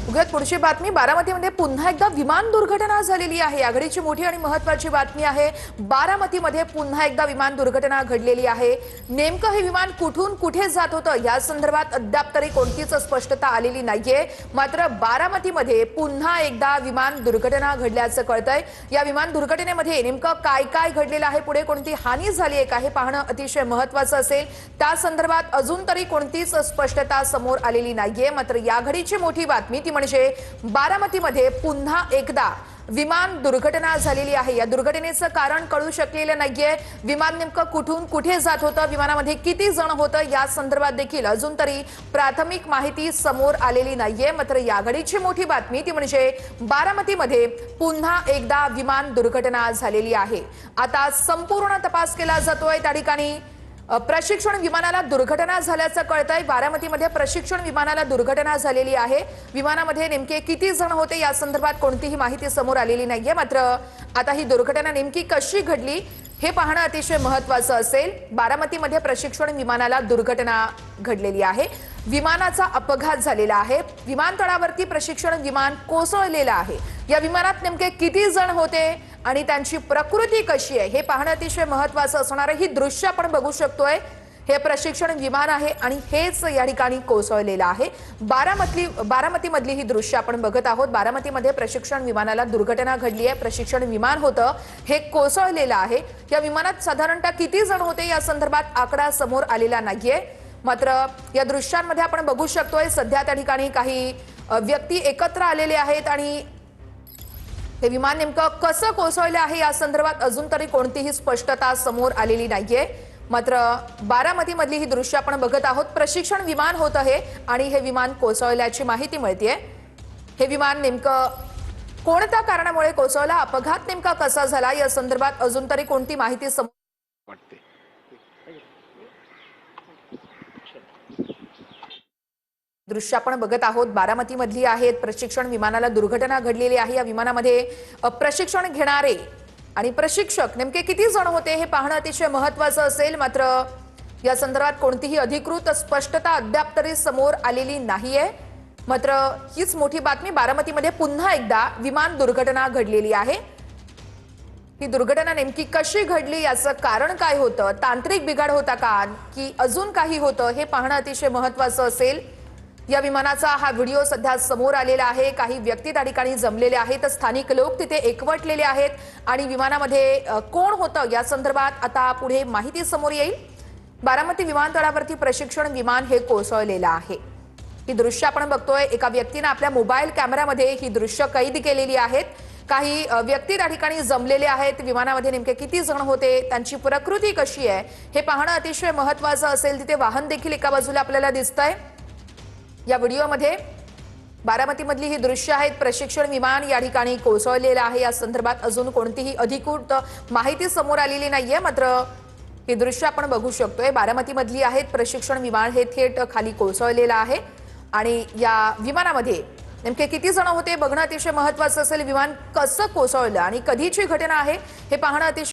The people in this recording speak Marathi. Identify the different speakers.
Speaker 1: उगाच पुढची बातमी बारामतीमध्ये पुन्हा एकदा विमान दुर्घटना झालेली आहे। आघाडीची मोठी आणि महत्त्वाची बातमी आहे। बारामतीमध्ये पुन्हा एकदा विमान दुर्घटना घडलेली आहे। नेमकं हे विमान कुठून कुठे जात होतं या संदर्भात अद्याप तरी कोणतीच स्पष्टता आलेली नाहीये। मात्र बारामतीमध्ये पुन्हा एकदा विमान दुर्घटना घडल्याचं कळतंय। या विमान दुर्घटनेमध्ये नेमकं काय काय घडलेलं आहे, पुढे कोणती हानी झाली आहे का हे पाहणं अतिशय महत्त्वाचं असेल। त्या संदर्भात अजून तरी कोणतीच स्पष्टता समोर आलेली नाहीये। मात्र या घडीची मोठी बातमी ती म्हणजे बारामतीमध्ये पुन्हा एकदा विमान दुर्घटना झालेली आहे। या दुर्घटनेचं कारण कळू शकलेलं नाहीये। विमान नेमकं कुठून कुठे जात होतं, विमानामध्ये किती जण होतं या संदर्भात देखील अजून तरी प्राथमिक माहिती समोर आलेली नाहीये। मात्र या घडीची मोठी बातमी ती म्हणजे बारामतीमध्ये पुन्हा एकदा विमान दुर्घटना झालेली आहे। आता संपूर्ण तपास केला जातोय। त्या ठिकाणी प्रशिक्षण विमानाला दुर्घटना झाल्याचं कळतंय। बारामतीमध्ये प्रशिक्षण विमानाला दुर्घटना झालेली आहे। विमानामध्ये नेमके किती जण होते या संदर्भात कोणतीही माहिती समोर आलेली नाहीये। मात्र आता ही दुर्घटना नेमकी कशी घडली हे पाहणं अतिशय महत्त्वाचं असेल। बारामतीमध्ये प्रशिक्षण विमानाला दुर्घटना घडलेली आहे। विमानाचा अपघात झालेला आहे। विमानतळावरती प्रशिक्षण विमान कोसळलेलं आहे। या विमानात नेमके किती जण होते आणि त्यांची प्रकृती कशी आहे हे पाहणं अतिशय महत्त्वाचं असणार आहे। ही दृश्य आपण बघू शकतोय। हे प्रशिक्षण विमान आहे आणि हेच या ठिकाणी कोसळलेलं आहे। बारामतीमधली ही दृश्य आपण बघत आहोत। बारामतीमध्ये प्रशिक्षण विमानाला दुर्घटना घडली आहे। प्रशिक्षण विमान होतं हे कोसळलेलं आहे। या विमानात साधारणतः किती जण होते या संदर्भात आकडा समोर आलेला नाहीये। मात्र या दृश्यांमध्ये आपण बघू शकतोय सध्या त्या ठिकाणी काही व्यक्ती एकत्र आलेले आहेत आणि हे विमान नेमकं कसं कोसळलं आहे या संदर्भात अजून तरी कोणतीही स्पष्टता समोर आलेली नाहीये। मात्र बारामतीमधली ही दृश्य आपण बघत आहोत। प्रशिक्षण विमान होतं हे आणि हे विमान कोसळल्याची माहिती मिळतेय। हे विमान नेमकं कोणत्या कारणामुळे कोसळलं, अपघात नेमका कसा झाला या संदर्भात अजून तरी कोणती माहिती समोर दृश्य आपण बघत आहोत बारामतीमधली आहेत। प्रशिक्षण विमानाला दुर्घटना घडलेली आहे। या विमानामध्ये प्रशिक्षण घेणारे आणि प्रशिक्षक नेमके किती जण होते हे पाहणं अतिशय महत्त्वाचं असेल। मात्र या संदर्भात कोणतीही अधिकृत स्पष्टता अद्याप तरी समोर आलेली नाहीये। मात्र हीच मोठी बातमी, बारामतीमध्ये पुन्हा एकदा विमान दुर्घटना घडलेली आहे। ही दुर्घटना नेमकी कशी घडली, याचं कारण काय होतं, तांत्रिक बिघाड होता का की अजून काही होतं हे पाहणं अतिशय महत्त्वाचं असेल। या विमानाचा हा व्हिडिओ सध्या समोर आलेला आहे। काही व्यक्ती त्या ठिकाणी जमलेले आहेत। स्थानिक लोक तिथे एकवटलेले आहेत आणि विमानामध्ये कोण होतं या संदर्भात आता पुढे माहिती समोर येईल। बारामती विमानतळावरती प्रशिक्षण विमान हे कोसळलेलं आहे। ही दृश्य आपण बघतोय। एका व्यक्तीने आपल्या मोबाईल कॅमेऱ्यामध्ये ही दृश्य कैद केलेली आहेत। काही व्यक्ती त्या ठिकाणी जमलेले आहेत। विमानामध्ये नेमके किती जण होते, त्यांची प्रकृती कशी आहे हे पाहणं अतिशय महत्त्वाचं असेल। तिथे वाहन देखील एका बाजूला आपल्याला दिसतंय। या व्हिडिओमध्ये बारामतीमधली ही दृश्य आहेत। प्रशिक्षण विमान या ठिकाणी कोसळलेलं आहे। या संदर्भात अजून कोणतीही अधिकृत माहिती समोर आलेली नाहीये। मात्र ही दृश्य आपण बघू शकतोय। बारामतीमधली आहेत। प्रशिक्षण विमान हे थेट खाली कोसळलेलं आहे आणि या विमानामध्ये नेमके किती जण होते बघणं अतिशय महत्त्वाचं असेल। विमान कसं कोसळलं आणि कधीची घटना आहे हे पाहणं अतिशय